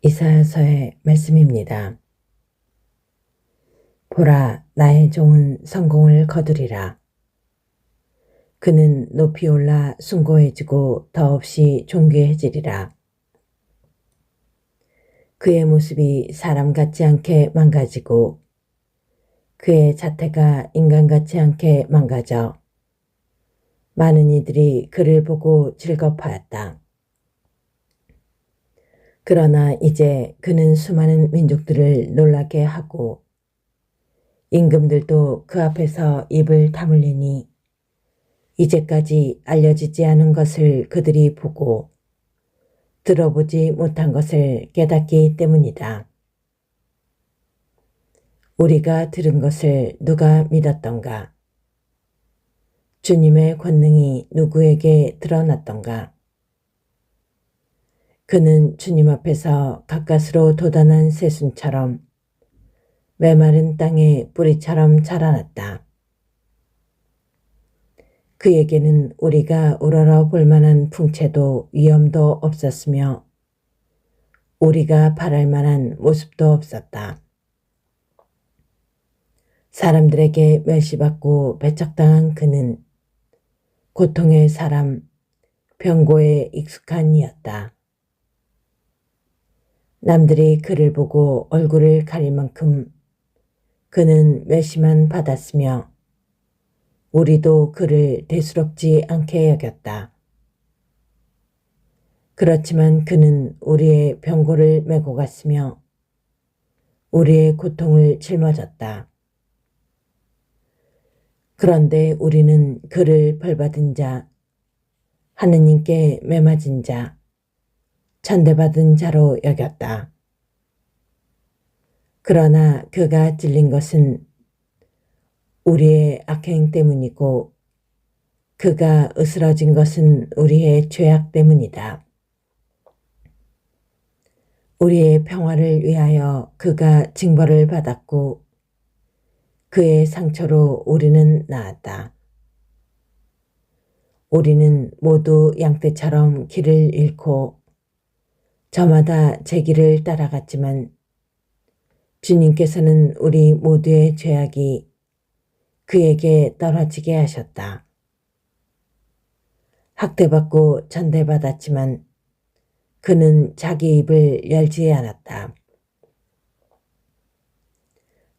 이사야서의 말씀입니다. 보라, 나의 종은 성공을 거두리라. 그는 높이 올라 숭고해지고 더없이 존귀해지리라. 그의 모습이 사람 같지 않게 망가지고 그의 자태가 인간 같지 않게 망가져 많은 이들이 그를 보고 즐겁하였다. 그러나 이제 그는 수많은 민족들을 놀라게 하고 임금들도 그 앞에서 입을 다물리니 이제까지 알려지지 않은 것을 그들이 보고 들어보지 못한 것을 깨닫기 때문이다. 우리가 들은 것을 누가 믿었던가? 주님의 권능이 누구에게 드러났던가? 그는 주님 앞에서 가까스로 돋아난 새순처럼 메마른 땅에 뿌리처럼 자라났다. 그에게는 우리가 우러러 볼 만한 풍채도 위엄도 없었으며 우리가 바랄 만한 모습도 없었다. 사람들에게 멸시받고 배척당한 그는 고통의 사람, 병고에 익숙한 이였다. 남들이 그를 보고 얼굴을 가릴 만큼 그는 멸시만 받았으며 우리도 그를 대수롭지 않게 여겼다. 그렇지만 그는 우리의 병고를 메고 갔으며 우리의 고통을 짊어졌다. 그런데 우리는 그를 벌받은 자, 하느님께 매맞은 자, 천대받은 자로 여겼다. 그러나 그가 찔린 것은 우리의 악행 때문이고 그가 으스러진 것은 우리의 죄악 때문이다. 우리의 평화를 위하여 그가 징벌을 받았고 그의 상처로 우리는 나았다. 우리는 모두 양떼처럼 길을 잃고 저마다 제 길을 따라갔지만 주님께서는 우리 모두의 죄악이 그에게 떨어지게 하셨다. 학대받고 천대받았지만 그는 자기 입을 열지 않았다.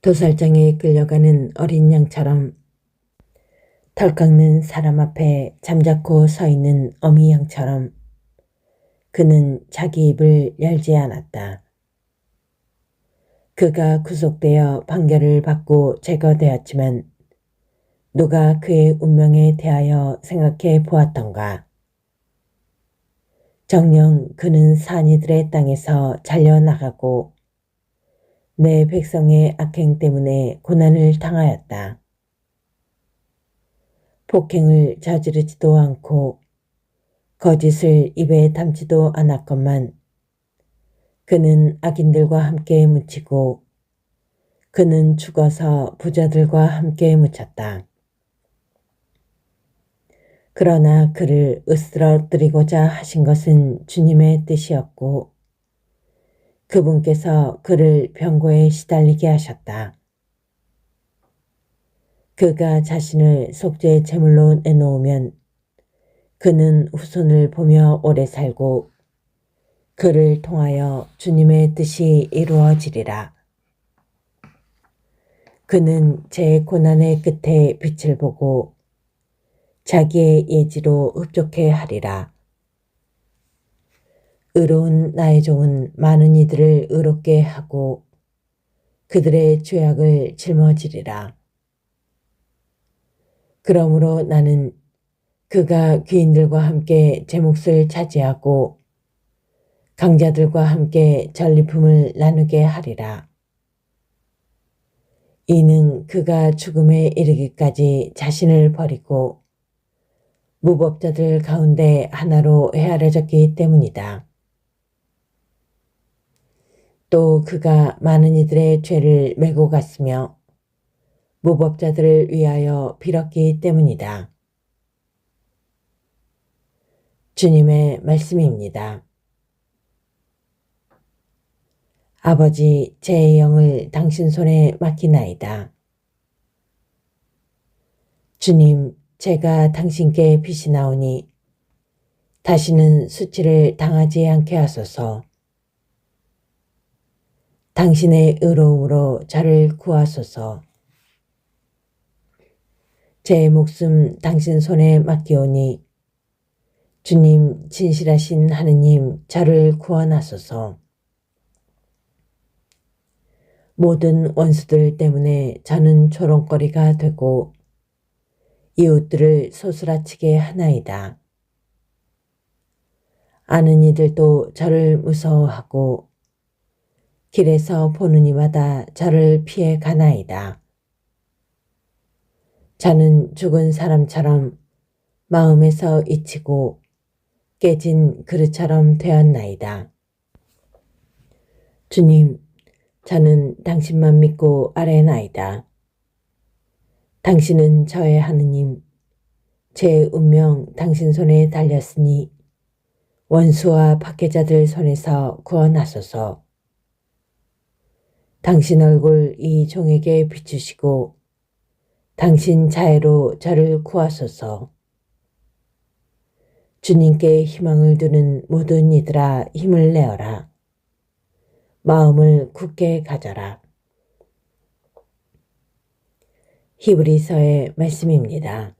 도살장에 끌려가는 어린 양처럼 털 깎는 사람 앞에 잠자코 서 있는 어미 양처럼 그는 자기 입을 열지 않았다. 그가 구속되어 판결을 받고 제거되었지만 누가 그의 운명에 대하여 생각해 보았던가? 정녕 그는 산이들의 땅에서 잘려나가고 내 백성의 악행 때문에 고난을 당하였다. 폭행을 저지르지도 않고 거짓을 입에 담지도 않았건만 그는 악인들과 함께 묻히고 그는 죽어서 부자들과 함께 묻혔다. 그러나 그를 으스러뜨리고자 하신 것은 주님의 뜻이었고 그분께서 그를 병고에 시달리게 하셨다. 그가 자신을 속죄 제물로 내놓으면 그는 후손을 보며 오래 살고 그를 통하여 주님의 뜻이 이루어지리라. 그는 제 고난의 끝에 빛을 보고 자기의 예지로 흡족해 하리라. 의로운 나의 종은 많은 이들을 의롭게 하고 그들의 죄악을 짊어지리라. 그러므로 나는 그가 귀인들과 함께 제 몫을 차지하고 강자들과 함께 전리품을 나누게 하리라. 이는 그가 죽음에 이르기까지 자신을 버리고 무법자들 가운데 하나로 헤아려졌기 때문이다. 또 그가 많은 이들의 죄를 메고 갔으며 무법자들을 위하여 빌었기 때문이다. 주님의 말씀입니다. 아버지, 제 영을 당신 손에 맡기나이다. 주님, 제가 당신께 빚이 나오니 다시는 수치를 당하지 않게 하소서. 당신의 의로움으로 저를 구하소서. 제 목숨 당신 손에 맡기오니 주님, 진실하신 하느님, 저를 구원하소서. 모든 원수들 때문에 저는 조롱거리가 되고 이웃들을 소스라치게 하나이다. 아는 이들도 저를 무서워하고 길에서 보는 이마다 저를 피해 가나이다. 저는 죽은 사람처럼 마음에서 잊히고 깨진 그릇처럼 되었나이다. 주님, 저는 당신만 믿고 아뢰나이다. 당신은 저의 하느님, 제 운명 당신 손에 달렸으니 원수와 박해자들 손에서 구원하소서. 당신 얼굴 이 종에게 비추시고 당신 자애로 저를 구하소서. 주님께 희망을 두는 모든 이들아 힘을 내어라. 마음을 굳게 가져라. 히브리서의 말씀입니다.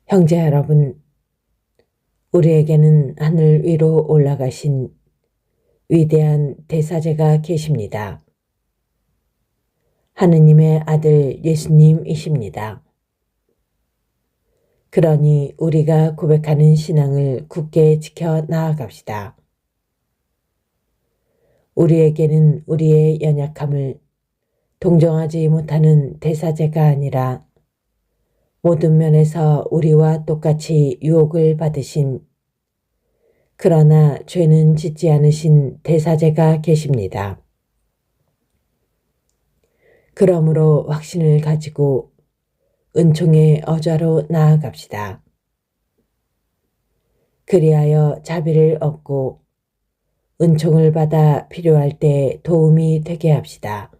형제 여러분, 우리에게는 하늘 위로 올라가신 위대한 대사제가 계십니다. 하느님의 아들 예수님이십니다. 그러니 우리가 고백하는 신앙을 굳게 지켜 나아갑시다. 우리에게는 우리의 연약함을 동정하지 못하는 대사제가 아니라 모든 면에서 우리와 똑같이 유혹을 받으신 그러나 죄는 짓지 않으신 대사제가 계십니다. 그러므로 확신을 가지고 은총의 어좌로 나아갑시다. 그리하여 자비를 얻고 은총을 받아 필요할 때 도움이 되게 합시다.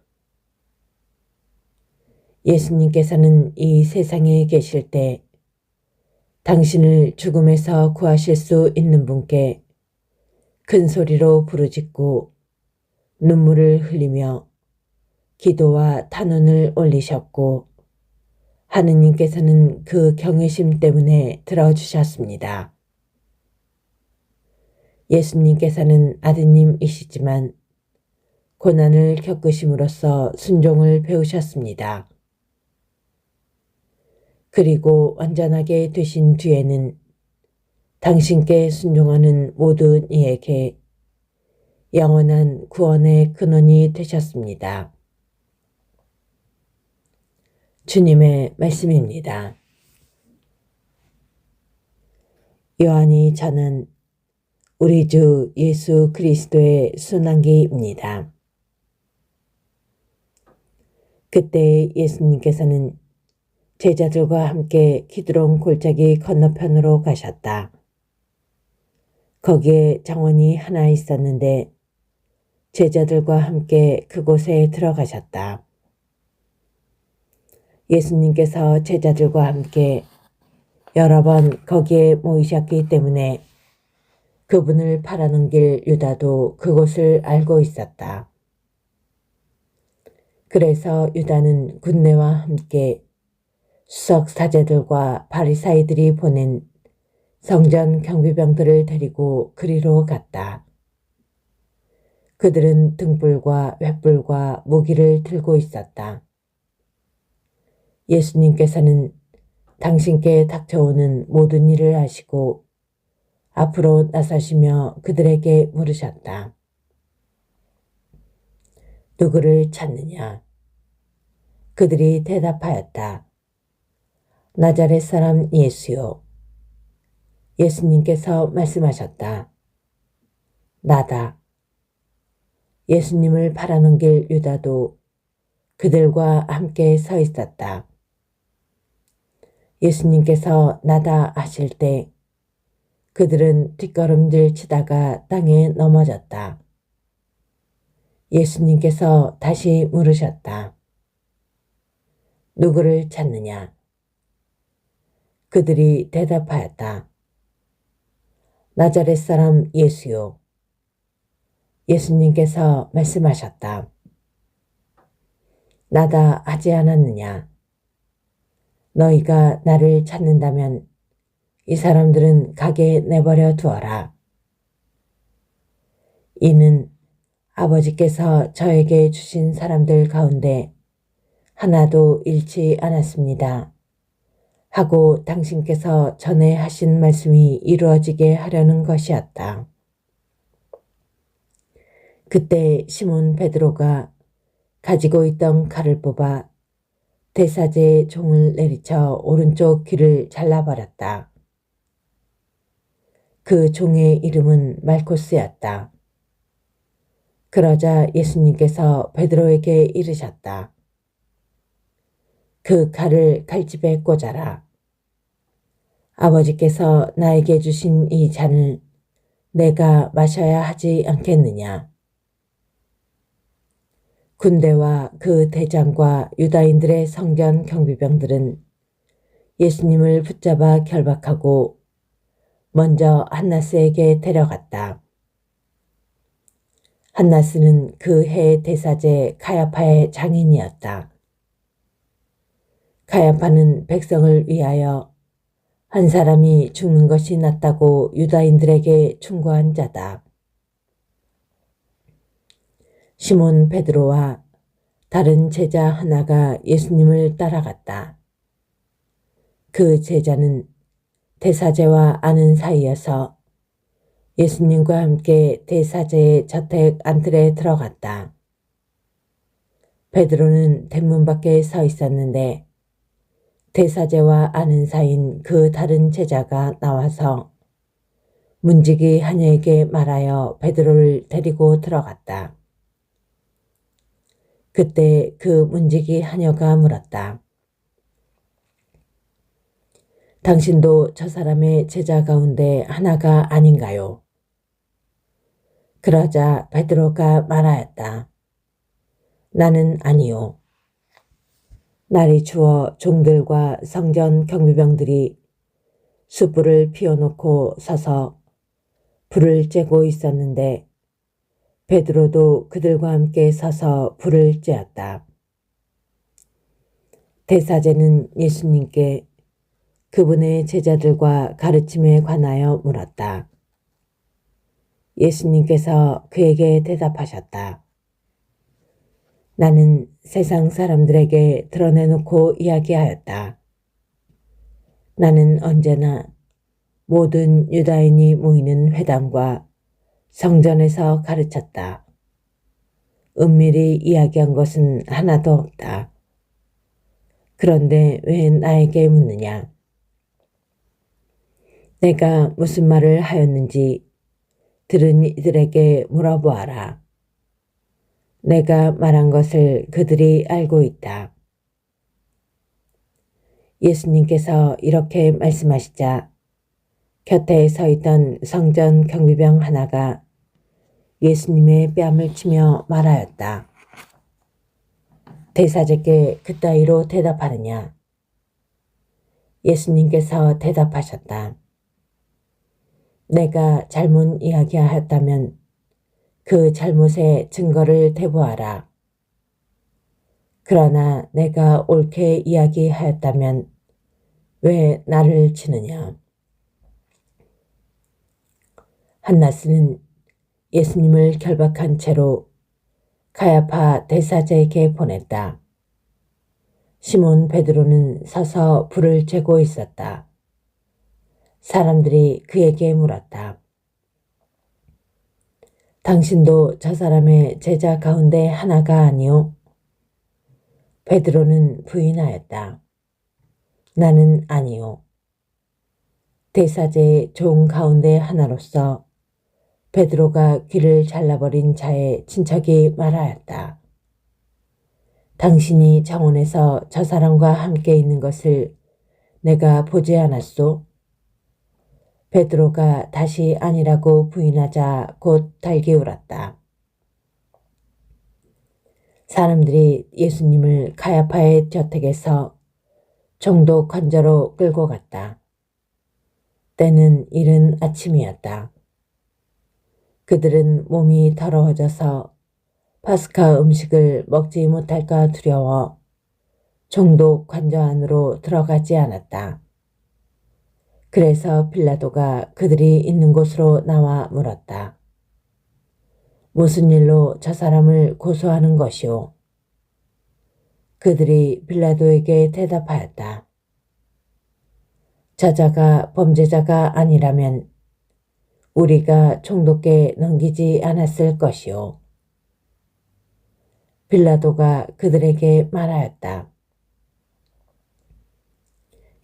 예수님께서는 이 세상에 계실 때 당신을 죽음에서 구하실 수 있는 분께 큰 소리로 부르짖고 눈물을 흘리며 기도와 탄원을 올리셨고 하느님께서는 그 경외심 때문에 들어주셨습니다. 예수님께서는 아드님이시지만 고난을 겪으심으로써 순종을 배우셨습니다. 그리고 완전하게 되신 뒤에는 당신께 순종하는 모든 이에게 영원한 구원의 근원이 되셨습니다. 주님의 말씀입니다. 요한이 전한 우리 주 예수 그리스도의 순환기입니다. 그때 예수님께서는 제자들과 함께 기드론 골짜기 건너편으로 가셨다. 거기에 정원이 하나 있었는데 제자들과 함께 그곳에 들어가셨다. 예수님께서 제자들과 함께 여러 번 거기에 모이셨기 때문에 그분을 팔아넘길 유다도 그곳을 알고 있었다. 그래서 유다는 군대와 함께 수석 사제들과 바리사이들이 보낸 성전 경비병들을 데리고 그리로 갔다. 그들은 등불과 횃불과 무기를 들고 있었다. 예수님께서는 당신께 닥쳐오는 모든 일을 아시고 앞으로 나서시며 그들에게 물으셨다. 누구를 찾느냐? 그들이 대답하였다. 나자렛 사람 예수요. 예수님께서 말씀하셨다. 나다. 예수님을 팔아넘길 유다도 그들과 함께 서 있었다. 예수님께서 나다 하실 때 그들은 뒷걸음질 치다가 땅에 넘어졌다. 예수님께서 다시 물으셨다. 누구를 찾느냐? 그들이 대답하였다. 나자렛 사람 예수요. 예수님께서 말씀하셨다. 나다 하지 않았느냐? 너희가 나를 찾는다면 이 사람들은 가게 내버려 두어라. 이는 아버지께서 저에게 주신 사람들 가운데 하나도 잃지 않았습니다. 하고 당신께서 전에 하신 말씀이 이루어지게 하려는 것이었다. 그때 시몬 베드로가 가지고 있던 칼을 뽑아 대사제의 종을 내리쳐 오른쪽 귀를 잘라버렸다. 그 종의 이름은 말코스였다. 그러자 예수님께서 베드로에게 이르셨다. 그 칼을 칼집에 꽂아라. 아버지께서 나에게 주신 이 잔을 내가 마셔야 하지 않겠느냐. 군대와 그 대장과 유다인들의 성전 경비병들은 예수님을 붙잡아 결박하고 먼저 한나스에게 데려갔다. 한나스는 그 해 대사제 가야파의 장인이었다. 가야파는 백성을 위하여 한 사람이 죽는 것이 낫다고 유다인들에게 충고한 자다. 시몬 베드로와 다른 제자 하나가 예수님을 따라갔다. 그 제자는 대사제와 아는 사이여서 예수님과 함께 대사제의 저택 안뜰에 들어갔다. 베드로는 대문 밖에 서 있었는데 대사제와 아는 사이인 그 다른 제자가 나와서 문지기 하녀에게 말하여 베드로를 데리고 들어갔다. 그때 그 문지기 하녀가 물었다. 당신도 저 사람의 제자 가운데 하나가 아닌가요? 그러자 베드로가 말하였다. 나는 아니요. 날이 추워 종들과 성전 경비병들이 숯불을 피워놓고 서서 불을 쬐고 있었는데 베드로도 그들과 함께 서서 불을 쬐었다. 대사제는 예수님께 그분의 제자들과 가르침에 관하여 물었다. 예수님께서 그에게 대답하셨다. 나는 세상 사람들에게 드러내놓고 이야기하였다. 나는 언제나 모든 유다인이 모이는 회당과 성전에서 가르쳤다. 은밀히 이야기한 것은 하나도 없다. 그런데 왜 나에게 묻느냐? 내가 무슨 말을 하였는지 들은 이들에게 물어보아라. 내가 말한 것을 그들이 알고 있다. 예수님께서 이렇게 말씀하시자 곁에 서 있던 성전 경비병 하나가 예수님의 뺨을 치며 말하였다. 대사제께 그따위로 대답하느냐? 예수님께서 대답하셨다. 내가 잘못 이야기하였다면 그 잘못의 증거를 대보아라. 그러나 내가 옳게 이야기하였다면 왜 나를 치느냐? 한나스는 예수님을 결박한 채로 가야파 대사제에게 보냈다. 시몬 베드로는 서서 불을 쬐고 있었다. 사람들이 그에게 물었다. 당신도 저 사람의 제자 가운데 하나가 아니오? 베드로는 부인하였다. 나는 아니오. 대사제의 종 가운데 하나로서 베드로가 귀를 잘라버린 자의 친척이 말하였다. 당신이 정원에서 저 사람과 함께 있는 것을 내가 보지 않았소? 베드로가 다시 아니라고 부인하자 곧 달기 울었다. 사람들이 예수님을 가야파의 저택에서 총독 관저로 끌고 갔다. 때는 이른 아침이었다. 그들은 몸이 더러워져서 파스카 음식을 먹지 못할까 두려워 총독 관저 안으로 들어가지 않았다. 그래서 빌라도가 그들이 있는 곳으로 나와 물었다. 무슨 일로 저 사람을 고소하는 것이오? 그들이 빌라도에게 대답하였다. 저자가 범죄자가 아니라면 우리가 총독께 넘기지 않았을 것이오. 빌라도가 그들에게 말하였다.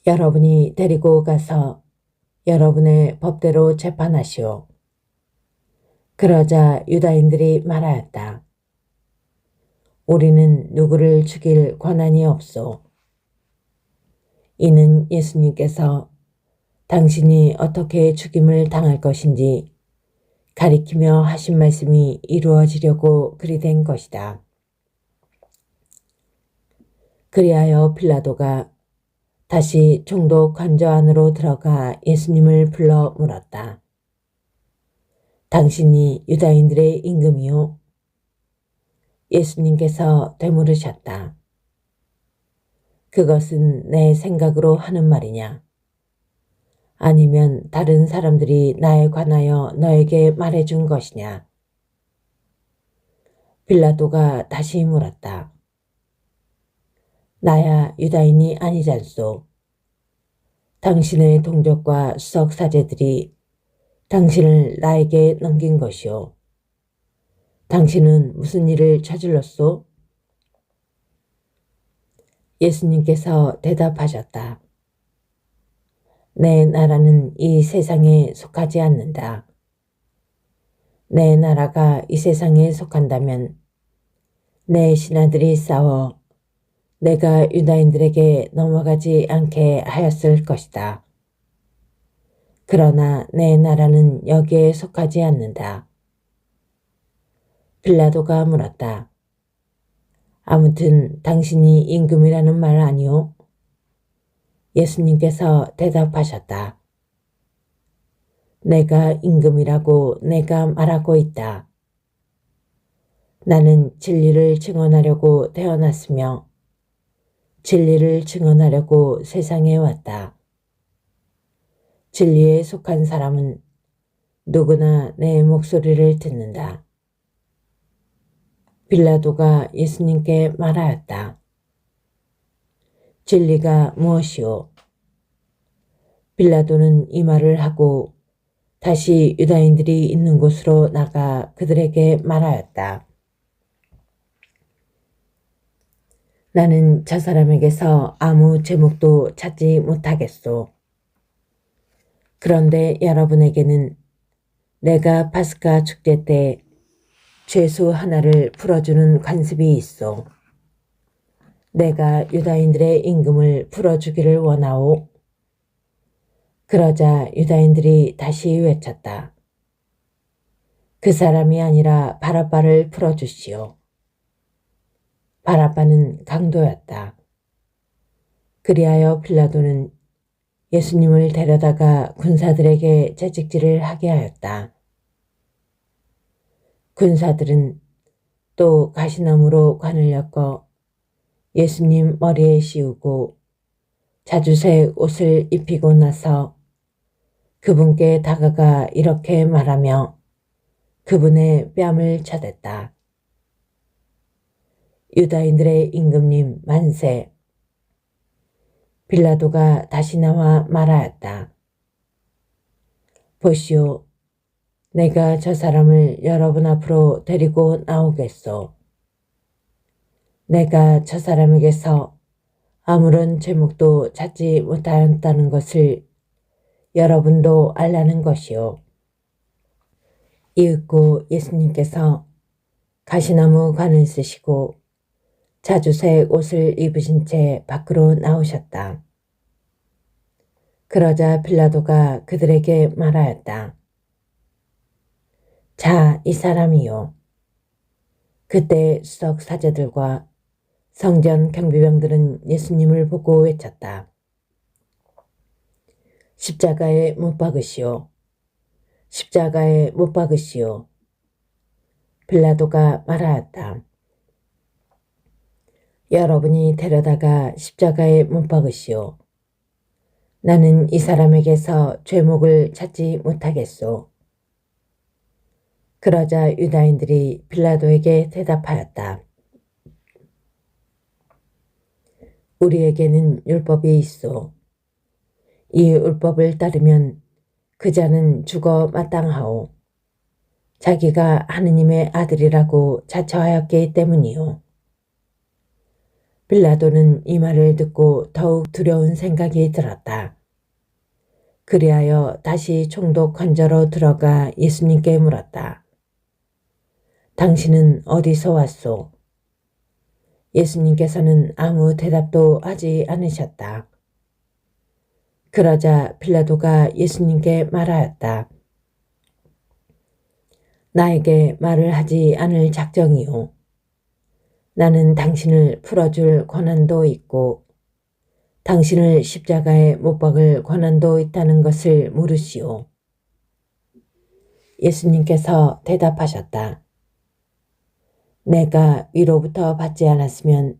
여러분이 데리고 가서 여러분의 법대로 재판하시오. 그러자 유다인들이 말하였다. 우리는 누구를 죽일 권한이 없소. 이는 예수님께서 당신이 어떻게 죽임을 당할 것인지 가리키며 하신 말씀이 이루어지려고 그리 된 것이다. 그리하여 빌라도가 다시 총독 관저 안으로 들어가 예수님을 불러 물었다. 당신이 유다인들의 임금이요? 예수님께서 되물으셨다. 그것은 내 생각으로 하는 말이냐? 아니면 다른 사람들이 나에 관하여 너에게 말해준 것이냐? 빌라도가 다시 물었다. 나야 유다인이 아니잖소. 당신의 동족과 수석 사제들이 당신을 나에게 넘긴 것이오. 당신은 무슨 일을 저질렀소? 예수님께서 대답하셨다. 내 나라는 이 세상에 속하지 않는다. 내 나라가 이 세상에 속한다면 내 신하들이 싸워 내가 유다인들에게 넘어가지 않게 하였을 것이다. 그러나 내 나라는 여기에 속하지 않는다. 빌라도가 물었다. 아무튼 당신이 임금이라는 말 아니오? 예수님께서 대답하셨다. 내가 임금이라고 내가 말하고 있다. 나는 진리를 증언하려고 태어났으며 진리를 증언하려고 세상에 왔다. 진리에 속한 사람은 누구나 내 목소리를 듣는다. 빌라도가 예수님께 말하였다. 진리가 무엇이오? 빌라도는 이 말을 하고 다시 유다인들이 있는 곳으로 나가 그들에게 말하였다. 나는 저 사람에게서 아무 제목도 찾지 못하겠소. 그런데 여러분에게는 내가 파스카 축제 때 죄수 하나를 풀어주는 관습이 있소. 내가 유다인들의 임금을 풀어주기를 원하오. 그러자 유다인들이 다시 외쳤다. 그 사람이 아니라 바라바를 풀어주시오. 바라바는 강도였다. 그리하여 빌라도는 예수님을 데려다가 군사들에게 채찍질을 하게 하였다. 군사들은 또 가시나무로 관을 엮어 예수님 머리에 씌우고 자주색 옷을 입히고 나서 그분께 다가가 이렇게 말하며 그분의 뺨을 쳐댔다. 유다인들의 임금님 만세. 빌라도가 다시 나와 말하였다. 보시오, 내가 저 사람을 여러분 앞으로 데리고 나오겠소. 내가 저 사람에게서 아무런 제목도 찾지 못하였다는 것을 여러분도 알라는 것이오. 이윽고 예수님께서 가시나무 관을 쓰시고 자주색 옷을 입으신 채 밖으로 나오셨다. 그러자 빌라도가 그들에게 말하였다. 자, 이 사람이요. 그때 수석 사제들과 성전 경비병들은 예수님을 보고 외쳤다. 십자가에 못 박으시오. 십자가에 못 박으시오. 빌라도가 말하였다. 여러분이 데려다가 십자가에 못 박으시오. 나는 이 사람에게서 죄목을 찾지 못하겠소. 그러자 유다인들이 빌라도에게 대답하였다. 우리에게는 율법이 있소. 이 율법을 따르면 그 자는 죽어 마땅하오. 자기가 하느님의 아들이라고 자처하였기 때문이요. 빌라도는 이 말을 듣고 더욱 두려운 생각이 들었다. 그리하여 다시 총독 관저로 들어가 예수님께 물었다. 당신은 어디서 왔소? 예수님께서는 아무 대답도 하지 않으셨다. 그러자 빌라도가 예수님께 말하였다. 나에게 말을 하지 않을 작정이오. 나는 당신을 풀어줄 권한도 있고 당신을 십자가에 못 박을 권한도 있다는 것을 모르시오. 예수님께서 대답하셨다. 내가 위로부터 받지 않았으면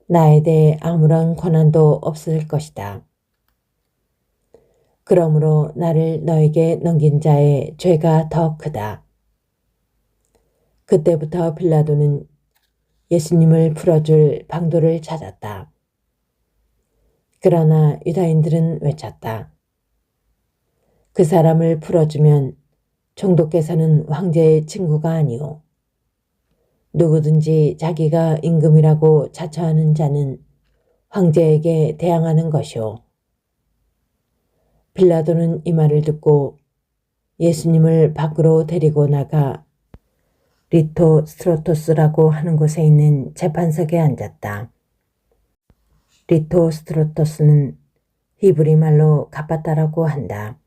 나에 대해 아무런 권한도 없을 것이다. 그러므로 나를 너에게 넘긴 자의 죄가 더 크다. 그때부터 빌라도는 예수님을 풀어줄 방도를 찾았다. 그러나 유다인들은 외쳤다. 그 사람을 풀어주면 총독께서는 황제의 친구가 아니오. 누구든지 자기가 임금이라고 자처하는 자는 황제에게 대항하는 것이오. 빌라도는 이 말을 듣고 예수님을 밖으로 데리고 나가 리토스트로토스라고 하는 곳에 있는 재판석에 앉았다. 리토스트로토스는 히브리 말로 가빠다라고 한다.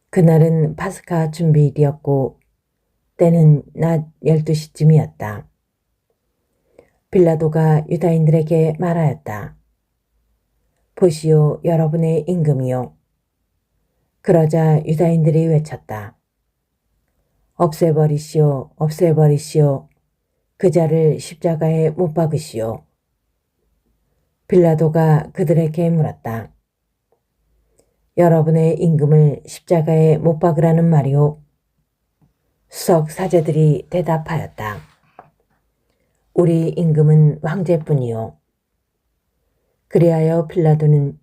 그날은 파스카 준비일이었고 때는 낮 12시쯤이었다. 빌라도가 유다인들에게 말하였다. 보시오, 여러분의 임금이요. 그러자 유다인들이 외쳤다. 없애버리시오, 없애버리시오. 그 자를 십자가에 못 박으시오. 빌라도가 그들에게 물었다. 여러분의 임금을 십자가에 못 박으라는 말이오. 수석 사제들이 대답하였다. 우리 임금은 황제뿐이요. 그리하여 빌라도는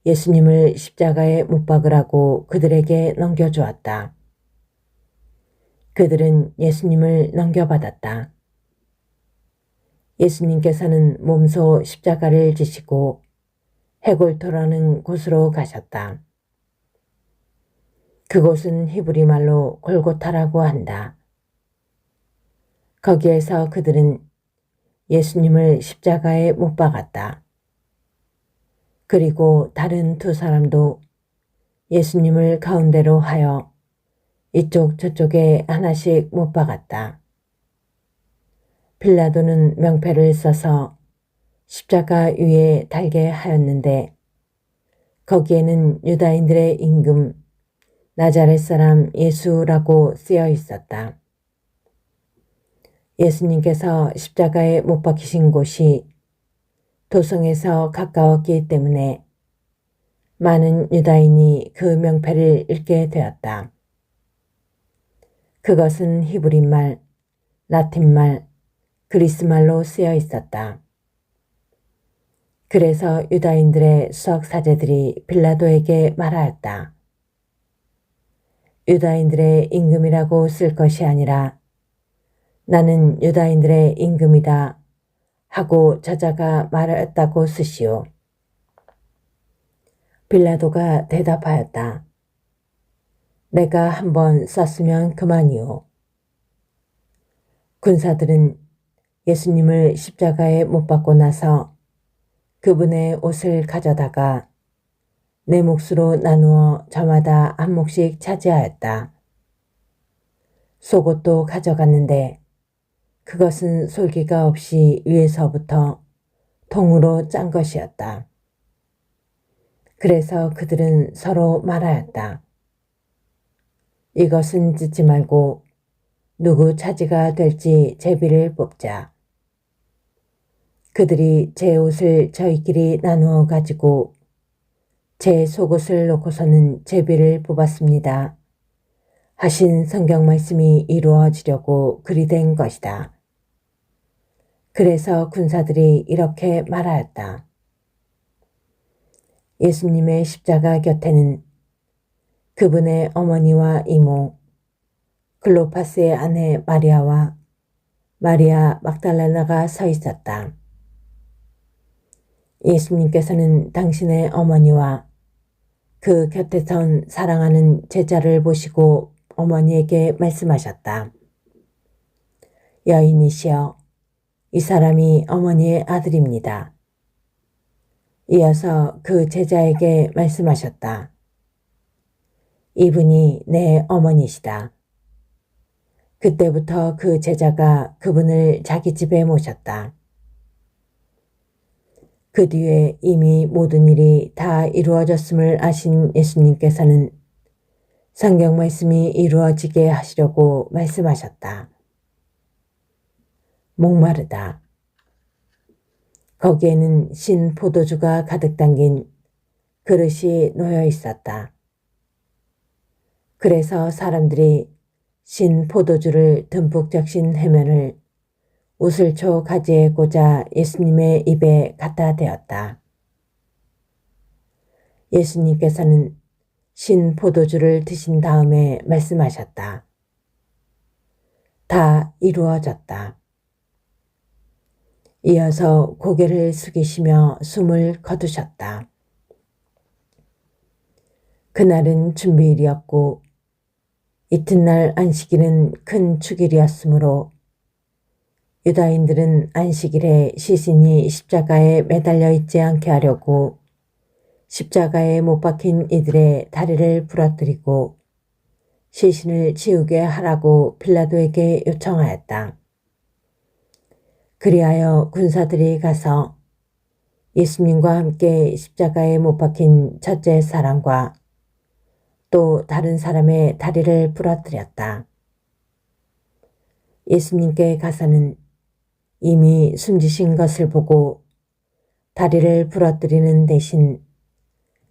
예수님을 십자가에 못 박으라고 그들에게 넘겨주었다. 그들은 예수님을 넘겨받았다. 예수님께서는 몸소 십자가를 지시고 해골토라는 곳으로 가셨다. 그곳은 히브리 말로 골고타라고 한다. 거기에서 그들은 예수님을 십자가에 못 박았다. 그리고 다른 두 사람도 예수님을 가운데로 하여 이쪽 저쪽에 하나씩 못 박았다. 빌라도는 명패를 써서 십자가 위에 달게 하였는데 거기에는 유다인들의 임금 나자렛 사람 예수라고 쓰여 있었다. 예수님께서 십자가에 못 박히신 곳이 도성에서 가까웠기 때문에 많은 유다인이 그 명패를 읽게 되었다. 그것은 히브리말, 라틴말, 그리스말로 쓰여 있었다. 그래서 유다인들의 수석 사제들이 빌라도에게 말하였다. 유다인들의 임금이라고 쓸 것이 아니라 나는 유다인들의 임금이다 하고 저자가 말하였다고 쓰시오. 빌라도가 대답하였다. 내가 한번 썼으면 그만이오. 군사들은 예수님을 십자가에 못 박고 나서 그분의 옷을 가져다가 네 몫으로 나누어 저마다 한 몫씩 차지하였다. 속옷도 가져갔는데 그것은 솔기가 없이 위에서부터 통으로 짠 것이었다. 그래서 그들은 서로 말하였다. 이것은 찢지 말고 누구 차지가 될지 제비를 뽑자. 그들이 제 옷을 저희끼리 나누어 가지고 제 속옷을 놓고서는 제비를 뽑았습니다. 하신 성경 말씀이 이루어지려고 그리 된 것이다. 그래서 군사들이 이렇게 말하였다. 예수님의 십자가 곁에는 그분의 어머니와 이모, 클로파스의 아내 마리아와 마리아 막달레나가 서 있었다. 예수님께서는 당신의 어머니와 그 곁에 선 사랑하는 제자를 보시고 어머니에게 말씀하셨다. 여인이시여, 이 사람이 어머니의 아들입니다. 이어서 그 제자에게 말씀하셨다. 이분이 내 어머니시다. 그때부터 그 제자가 그분을 자기 집에 모셨다. 그 뒤에 이미 모든 일이 다 이루어졌음을 아신 예수님께서는 성경 말씀이 이루어지게 하시려고 말씀하셨다. 목마르다. 거기에는 신 포도주가 가득 담긴 그릇이 놓여 있었다. 그래서 사람들이 신 포도주를 듬뿍 적신 해면을 우슬초 가지에 꽂아 예수님의 입에 갖다 대었다. 예수님께서는 신 포도주를 드신 다음에 말씀하셨다. 다 이루어졌다. 이어서 고개를 숙이시며 숨을 거두셨다. 그날은 준비일이었고 이튿날 안식일은 큰 축일이었으므로 유다인들은 안식일에 시신이 십자가에 매달려 있지 않게 하려고 십자가에 못 박힌 이들의 다리를 부러뜨리고 시신을 지우게 하라고 빌라도에게 요청하였다. 그리하여 군사들이 가서 예수님과 함께 십자가에 못 박힌 첫째 사람과 또 다른 사람의 다리를 부러뜨렸다. 예수님께 가서는 이미 숨지신 것을 보고 다리를 부러뜨리는 대신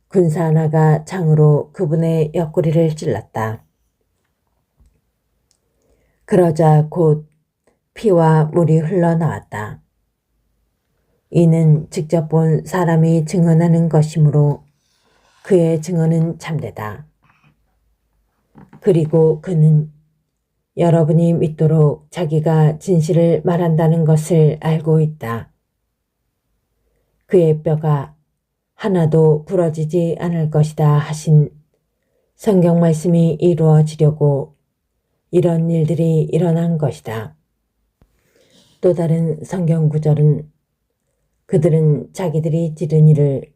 군사 하나가 창으로 그분의 옆구리를 찔렀다. 그러자 곧 피와 물이 흘러나왔다. 이는 직접 본 사람이 증언하는 것이므로 그의 증언은 참되다. 그리고 그는 여러분이 믿도록 자기가 진실을 말한다는 것을 알고 있다. 그의 뼈가 하나도 부러지지 않을 것이다 하신 성경 말씀이 이루어지려고 이런 일들이 일어난 것이다. 또 다른 성경 구절은 그들은 자기들이 지른 일을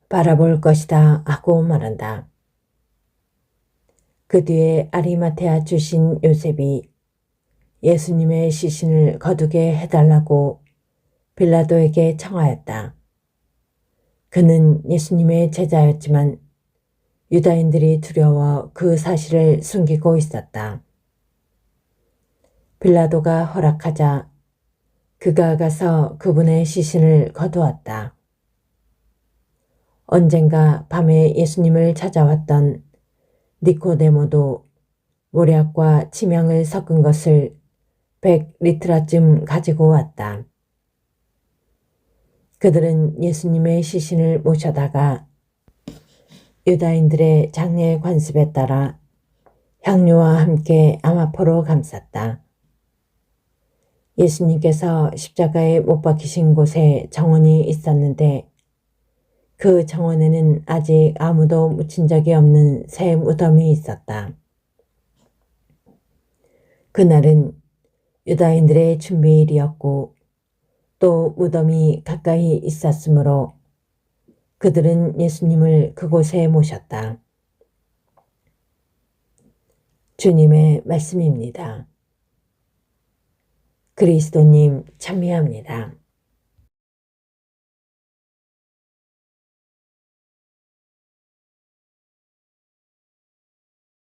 바라볼 것이다 하고 말한다. 그 뒤에 아리마테아 출신 요셉이 예수님의 시신을 거두게 해달라고 빌라도에게 청하였다. 그는 예수님의 제자였지만 유다인들이 두려워 그 사실을 숨기고 있었다. 빌라도가 허락하자 그가 가서 그분의 시신을 거두었다. 언젠가 밤에 예수님을 찾아왔던 니코데모도 모략과 침향을 섞은 것을 100리트라쯤 가지고 왔다. 그들은 예수님의 시신을 모셔다가 유다인들의 장례 관습에 따라 향료와 함께 아마포로 감쌌다. 예수님께서 십자가에 못 박히신 곳에 정원이 있었는데 그 정원에는 아직 아무도 묻힌 적이 없는 새 무덤이 있었다. 그날은 유다인들의 준비일이었고 또 무덤이 가까이 있었으므로 그들은 예수님을 그곳에 모셨다. 주님의 말씀입니다. 그리스도님 참여합니다.